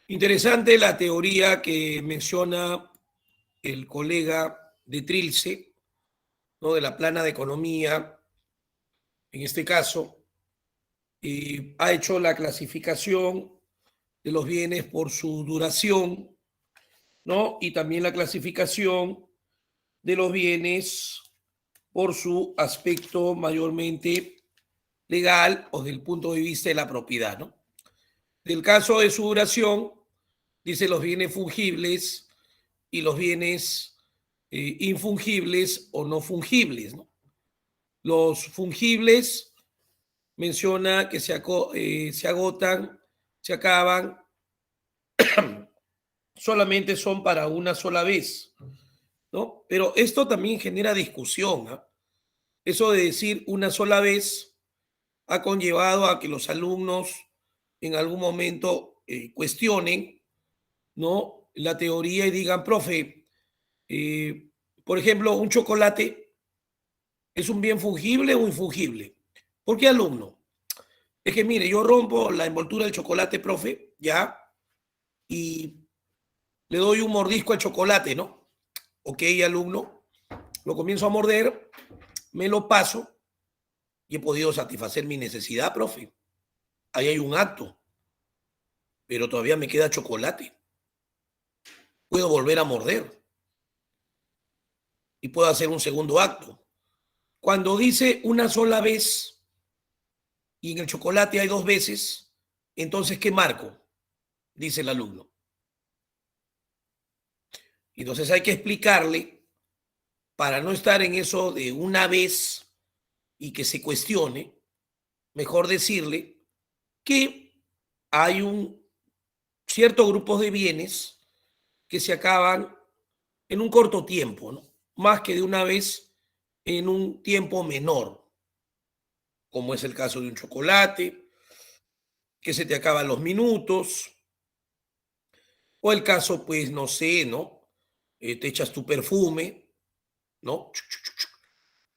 Interesante la teoría que menciona el colega de Trilce, ¿no? De la plana de economía, en este caso, ha hecho la clasificación de los bienes por su duración, ¿no? Y también la clasificación de los bienes por su aspecto mayormente legal o desde el punto de vista de la propiedad, ¿no? Del caso de su duración, dice los bienes fungibles y los bienes infungibles o no fungibles, ¿no? Los fungibles menciona que se agotan, se acaban, solamente son para una sola vez, ¿no? Pero esto también genera discusión, ¿eh? Eso de decir una sola vez ha conllevado a que los alumnos en algún momento cuestionen, ¿no? La teoría y digan, profe, por ejemplo, un chocolate es un bien fungible o infungible. ¿Por qué, alumno? Es que mire, yo rompo la envoltura del chocolate, profe, ya, y le doy un mordisco al chocolate, ¿no? Ok, alumno, lo comienzo a morder, me lo paso y he podido satisfacer mi necesidad, profe. Ahí hay un acto, pero todavía me queda chocolate. Puedo volver a morder y puedo hacer un segundo acto. Cuando dice una sola vez y en el chocolate hay dos veces, entonces, ¿qué marco? Dice el alumno. Entonces hay que explicarle, para no estar en eso de una vez y que se cuestione, mejor decirle que hay un cierto grupo de bienes que se acaban en un corto tiempo, ¿no? Más que de una vez en un tiempo menor, como es el caso de un chocolate, que se te acaban los minutos, o el caso, pues, no sé, ¿no? Te echas tu perfume, ¿no?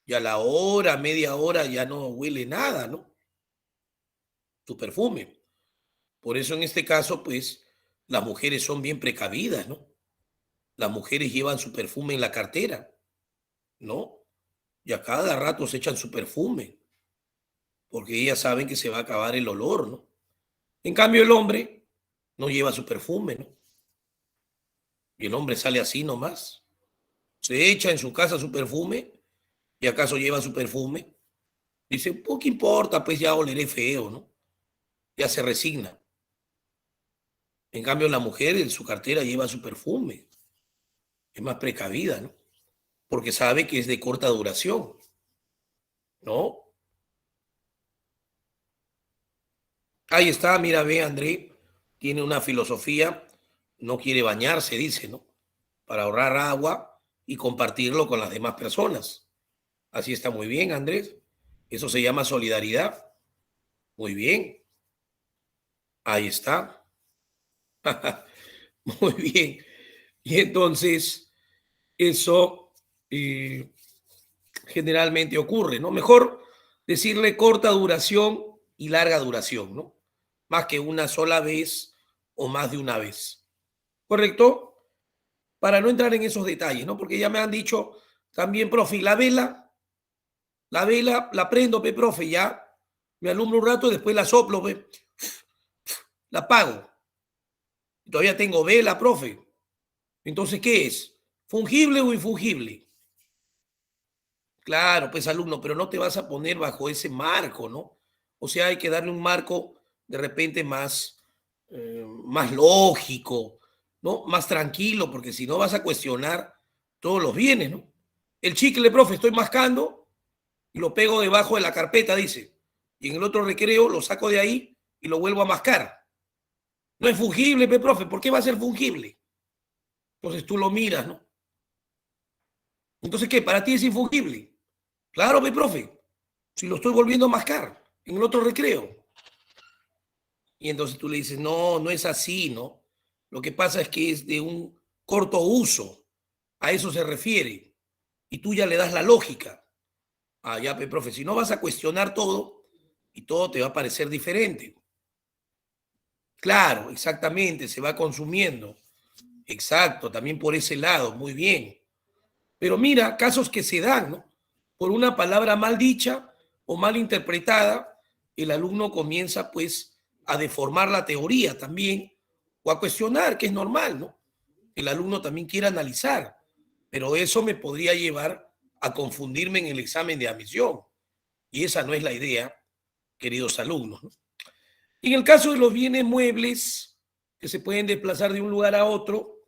Y a la hora, media hora ya no huele nada, ¿no? Tu perfume. Por eso en este caso, pues, las mujeres son bien precavidas, ¿no? Las mujeres llevan su perfume en la cartera, ¿no? Y a cada rato se echan su perfume, porque ellas saben que se va a acabar el olor, ¿no? En cambio, el hombre no lleva su perfume, ¿no? Y el hombre sale así nomás. Se echa en su casa su perfume y acaso lleva su perfume. Dice, pues, ¿qué importa? Pues ya oleré feo, ¿no? Ya se resigna. En cambio, la mujer en su cartera lleva su perfume. Es más precavida, ¿no? Porque sabe que es de corta duración, ¿no? Ahí está, mira, ve, André, tiene una filosofía, no quiere bañarse, dice, ¿no? Para ahorrar agua y compartirlo con las demás personas. Así está muy bien, Andrés. Eso se llama solidaridad. Muy bien, ahí está. Muy bien. Y entonces, eso generalmente ocurre, ¿no? Mejor decirle corta duración y larga duración, ¿no? Más que una sola vez o más de una vez. ¿Correcto? Para no entrar en esos detalles, ¿no? Porque ya me han dicho también, profe, la vela la prendo, pe, profe, ya me alumbro un rato, después la soplo, pe, la apago. Todavía tengo vela, profe. Entonces, ¿qué es? ¿Fungible o infungible? Claro, pues alumno, pero no te vas a poner bajo ese marco, ¿no? O sea, hay que darle un marco de repente más lógico, ¿no? Más tranquilo, porque si no vas a cuestionar todos los bienes, ¿no? El chicle, profe, estoy mascando y lo pego debajo de la carpeta, dice. Y en el otro recreo lo saco de ahí y lo vuelvo a mascar. No es fungible, profe, ¿por qué va a ser fungible? Entonces tú lo miras, ¿no? Entonces, ¿qué? ¿Para ti es infungible? Claro, profe, si lo estoy volviendo a mascar en el otro recreo. Y entonces tú le dices, no, no es así, ¿no? Lo que pasa es que es de un corto uso. A eso se refiere. Y tú ya le das la lógica. Ah, ya, profe, si no vas a cuestionar todo y todo te va a parecer diferente. Claro, exactamente, se va consumiendo. Exacto, también por ese lado, muy bien. Pero mira, casos que se dan, ¿no? Por una palabra mal dicha o mal interpretada, el alumno comienza pues a deformar la teoría también o a cuestionar, que es normal, ¿no? El alumno también quiere analizar, pero eso me podría llevar a confundirme en el examen de admisión. Y esa no es la idea, queridos alumnos, ¿no? En el caso de los bienes muebles que se pueden desplazar de un lugar a otro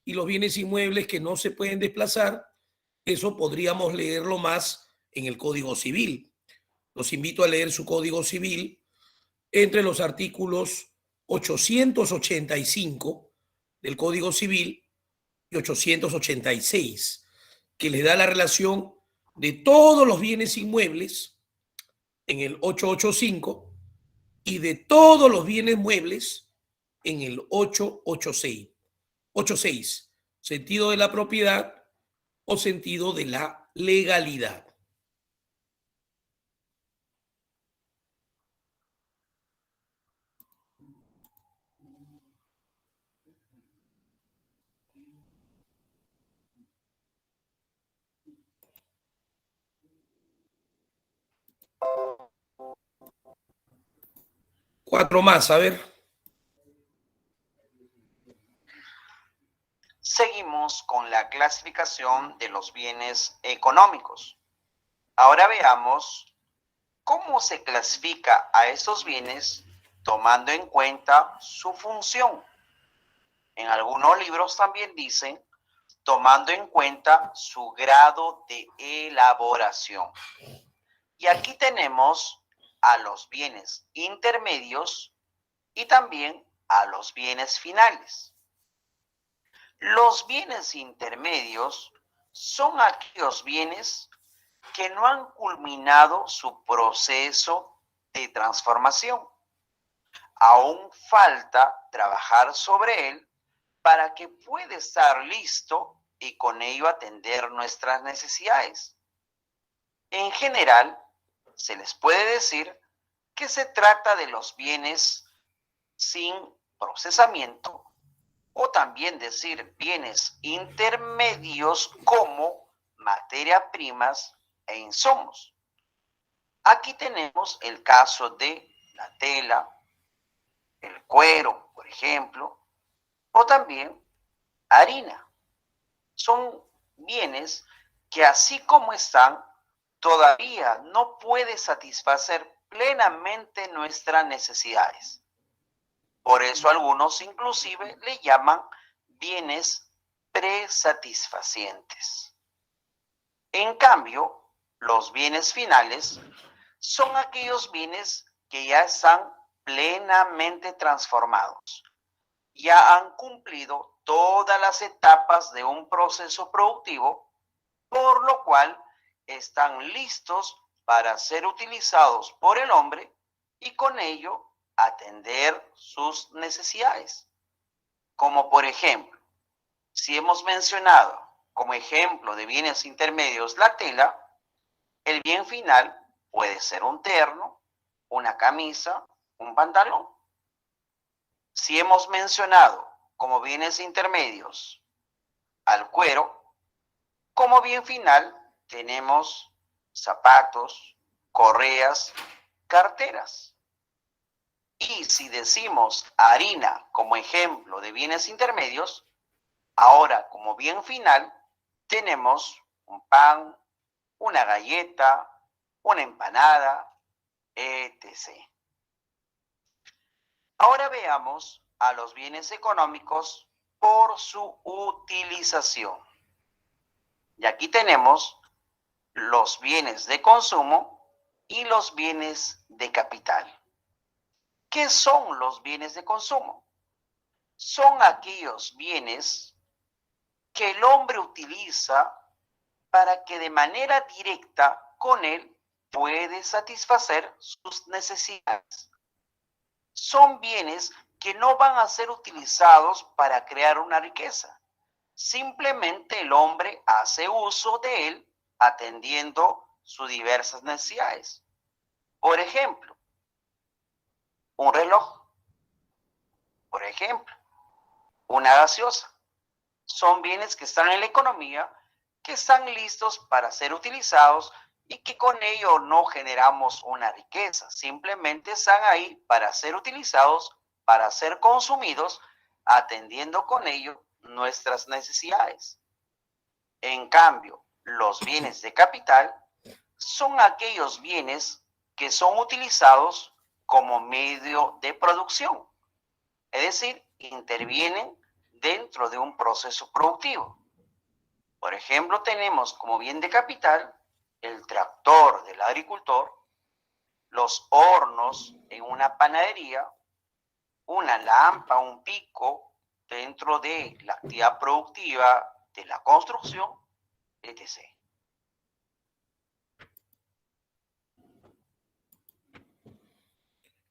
y los bienes inmuebles que no se pueden desplazar, eso podríamos leerlo más en el Código Civil. Los invito a leer su Código Civil entre los artículos 885 del Código Civil y 886, que les da la relación de todos los bienes inmuebles en el 885 y de todos los bienes muebles en el 886. 86, sentido de la propiedad o sentido de la legalidad. 4 más, a ver. Seguimos con la clasificación de los bienes económicos. Ahora veamos cómo se clasifica a esos bienes tomando en cuenta su función. En algunos libros también dicen tomando en cuenta su grado de elaboración. Y aquí tenemos a los bienes intermedios y también a los bienes finales. Los bienes intermedios son aquellos bienes que no han culminado su proceso de transformación. Aún falta trabajar sobre él para que pueda estar listo y con ello atender nuestras necesidades. En general, se les puede decir que se trata de los bienes sin procesamiento o también decir bienes intermedios como materias primas e insumos. Aquí tenemos el caso de la tela, el cuero, por ejemplo, o también harina. Son bienes que así como están, todavía no puede satisfacer plenamente nuestras necesidades. Por eso algunos inclusive le llaman bienes presatisfacientes. En cambio, los bienes finales son aquellos bienes que ya están plenamente transformados. Ya han cumplido todas las etapas de un proceso productivo, por lo cual están listos para ser utilizados por el hombre y con ello atender sus necesidades. Como por ejemplo, si hemos mencionado como ejemplo de bienes intermedios la tela, el bien final puede ser un terno, una camisa, un pantalón. Si hemos mencionado como bienes intermedios al cuero, como bien final tenemos zapatos, correas, carteras. Y si decimos harina como ejemplo de bienes intermedios, ahora como bien final tenemos un pan, una galleta, una empanada, etc. Ahora veamos a los bienes económicos por su utilización. Y aquí tenemos los bienes de consumo y los bienes de capital. ¿Qué son los bienes de consumo? Son aquellos bienes que el hombre utiliza para que de manera directa con él puede satisfacer sus necesidades. Son bienes que no van a ser utilizados para crear una riqueza. Simplemente el hombre hace uso de él atendiendo sus diversas necesidades. Por ejemplo, un reloj. Por ejemplo, una gaseosa. Son bienes que están en la economía, que están listos para ser utilizados y que con ello no generamos una riqueza. Simplemente están ahí para ser utilizados, para ser consumidos, atendiendo con ello nuestras necesidades. En cambio, los bienes de capital son aquellos bienes que son utilizados como medio de producción. Es decir, intervienen dentro de un proceso productivo. Por ejemplo, tenemos como bien de capital el tractor del agricultor, los hornos en una panadería, una lámpara, un pico dentro de la actividad productiva de la construcción, etc.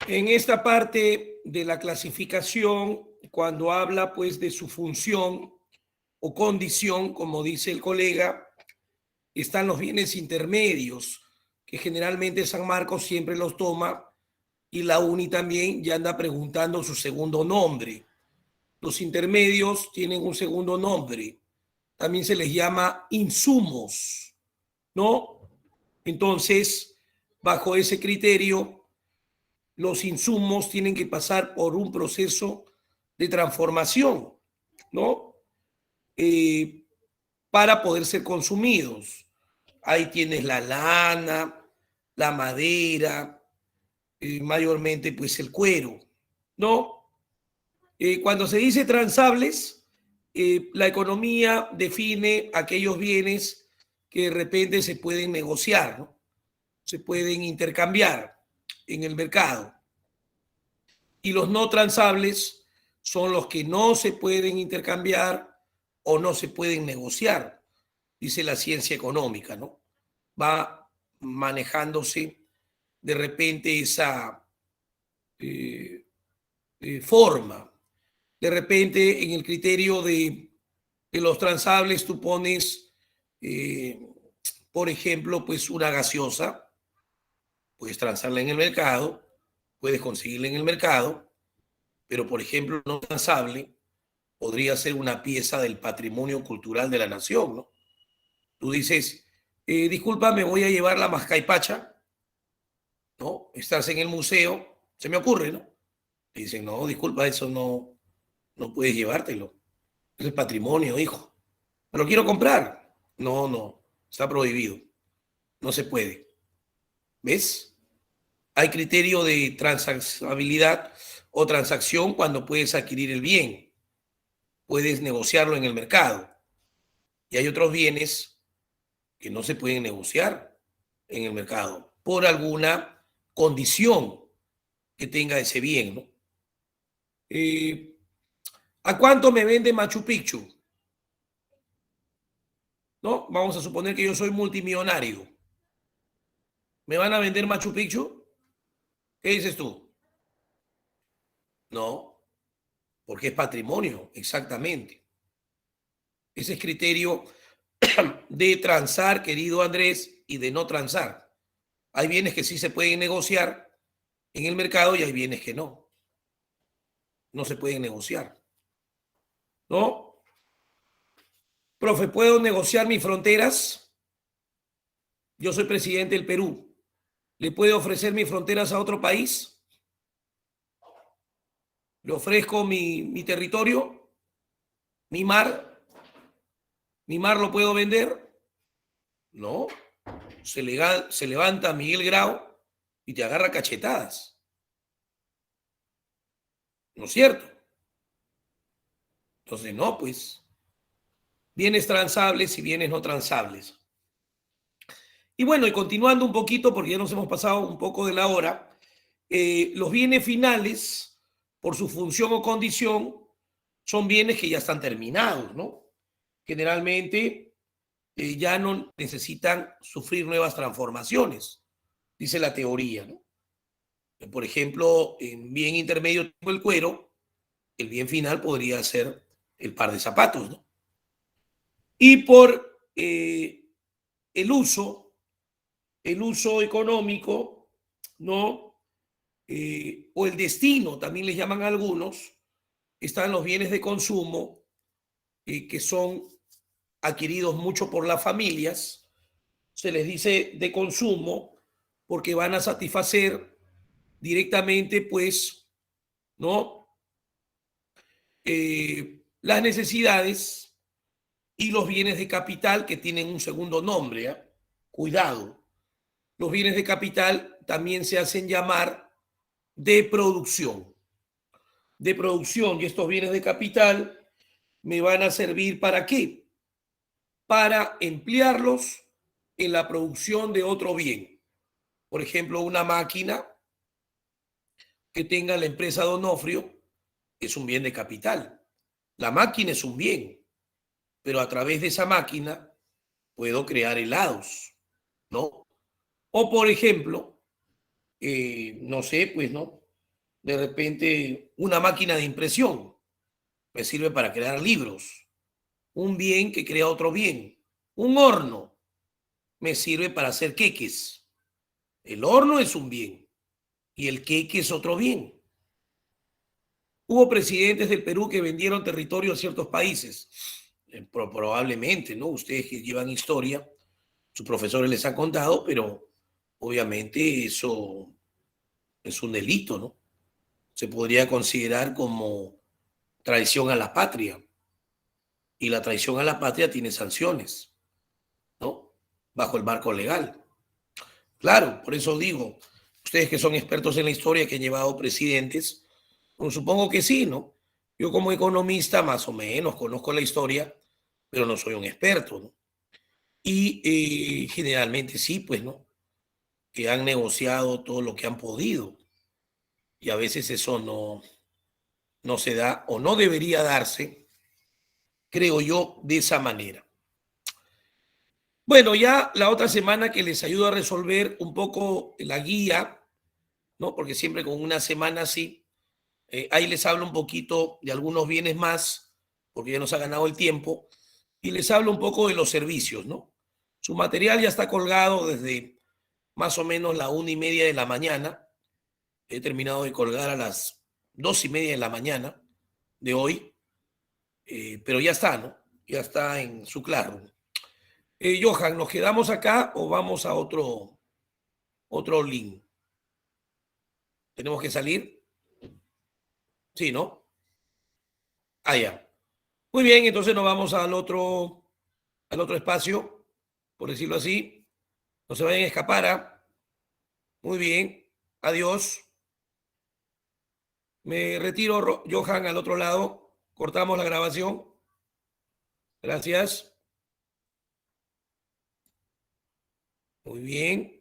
En esta parte de la clasificación, cuando habla pues de su función o condición, como dice el colega, están los bienes intermedios, que generalmente San Marcos siempre los toma y la UNI también ya anda preguntando su segundo nombre. Los intermedios tienen un segundo nombre. También se les llama insumos, ¿no? Entonces, bajo ese criterio, los insumos tienen que pasar por un proceso de transformación, ¿no? Para poder ser consumidos. Ahí tienes la lana, la madera, mayormente pues el cuero, ¿no? Cuando se dice transables, la economía define aquellos bienes que de repente se pueden negociar, ¿no? Se pueden intercambiar en el mercado. Y los no transables son los que no se pueden intercambiar o no se pueden negociar, dice la ciencia económica, ¿no? Va manejándose de repente esa forma. De repente en el criterio de los transables tú pones, por ejemplo, pues una gaseosa, puedes transarla en el mercado, puedes conseguirla en el mercado, pero por ejemplo no transable podría ser una pieza del patrimonio cultural de la nación, ¿no? Tú dices, disculpa, me voy a llevar la mascaipacha, ¿no? Estás en el museo, se me ocurre, ¿no? Y dicen, no, disculpa, eso no puedes llevártelo. Es el patrimonio, hijo. Pero quiero comprar. No, no, está prohibido. No se puede. ¿Ves? Hay criterio de transaccionabilidad o transacción cuando puedes adquirir el bien. Puedes negociarlo en el mercado. Y hay otros bienes que no se pueden negociar en el mercado por alguna condición que tenga ese bien, ¿no? ¿A cuánto me vende Machu Picchu? ¿No? Vamos a suponer que yo soy multimillonario. ¿Me van a vender Machu Picchu? ¿Qué dices tú? No, porque es patrimonio, exactamente. Ese es criterio de transar, querido Andrés, y de no transar. Hay bienes que sí se pueden negociar en el mercado y hay bienes que no. No se pueden negociar. ¿No? Profe, ¿puedo negociar mis fronteras? Yo soy presidente del Perú. ¿Le puedo ofrecer mis fronteras a otro país? ¿Le ofrezco mi territorio? ¿Mi mar? ¿Mi mar lo puedo vender? No. Se levanta Miguel Grau y te agarra cachetadas. ¿No es cierto? Entonces, no, pues, bienes transables y bienes no transables. Y bueno, y continuando un poquito, porque ya nos hemos pasado un poco de la hora, los bienes finales, por su función o condición, son bienes que ya están terminados, ¿no? Generalmente ya no necesitan sufrir nuevas transformaciones, dice la teoría, ¿no? Por ejemplo, en bien intermedio tengo el cuero, el bien final podría ser el par de zapatos, ¿no? Y por el uso económico, ¿no? O el destino, también les llaman algunos, están los bienes de consumo que son adquiridos mucho por las familias. Se les dice de consumo porque van a satisfacer directamente, pues, ¿no? Las necesidades y los bienes de capital que tienen un segundo nombre. ¿Eh? Cuidado. Los bienes de capital también se hacen llamar de producción. De producción, y estos bienes de capital me van a servir ¿para qué? Para emplearlos en la producción de otro bien. Por ejemplo, una máquina que tenga la empresa Donofrio es un bien de capital. La máquina es un bien, pero a través de esa máquina puedo crear helados, ¿no? O por ejemplo, no sé, pues, ¿no? De repente, una máquina de impresión me sirve para crear libros. Un bien que crea otro bien. Un horno me sirve para hacer queques. El horno es un bien y el queque es otro bien. Hubo presidentes del Perú que vendieron territorio a ciertos países. Probablemente, ¿no? Ustedes que llevan historia, sus profesores les han contado, pero obviamente eso es un delito, ¿no? Se podría considerar como traición a la patria. Y la traición a la patria tiene sanciones, ¿no? Bajo el marco legal. Claro, por eso digo, ustedes que son expertos en la historia, que han llevado presidentes, pues supongo que sí, ¿no? Yo como economista más o menos conozco la historia, pero no soy un experto, ¿no? Y generalmente sí, pues, ¿no? Que han negociado todo lo que han podido. Y a veces eso no se da o no debería darse, creo yo, de esa manera. Bueno, ya la otra semana que les ayudo a resolver un poco la guía, ¿no? Porque siempre con una semana así, ahí les hablo un poquito de algunos bienes más, porque ya nos ha ganado el tiempo, y les hablo un poco de los servicios, ¿no? Su material ya está colgado desde más o menos la 1:30 de la mañana. He terminado de colgar a las 2:30 de la mañana de hoy, pero ya está, ¿no? Ya está en su Classroom. Johan, ¿nos quedamos acá o vamos a otro link? ¿Tenemos que salir? Sí, ¿no? Ah, ya. Muy bien, entonces nos vamos al otro espacio, por decirlo así. No se vayan a escapar, ¿ah? Muy bien. Adiós. Me retiro, Johan, al otro lado. Cortamos la grabación. Gracias. Muy bien.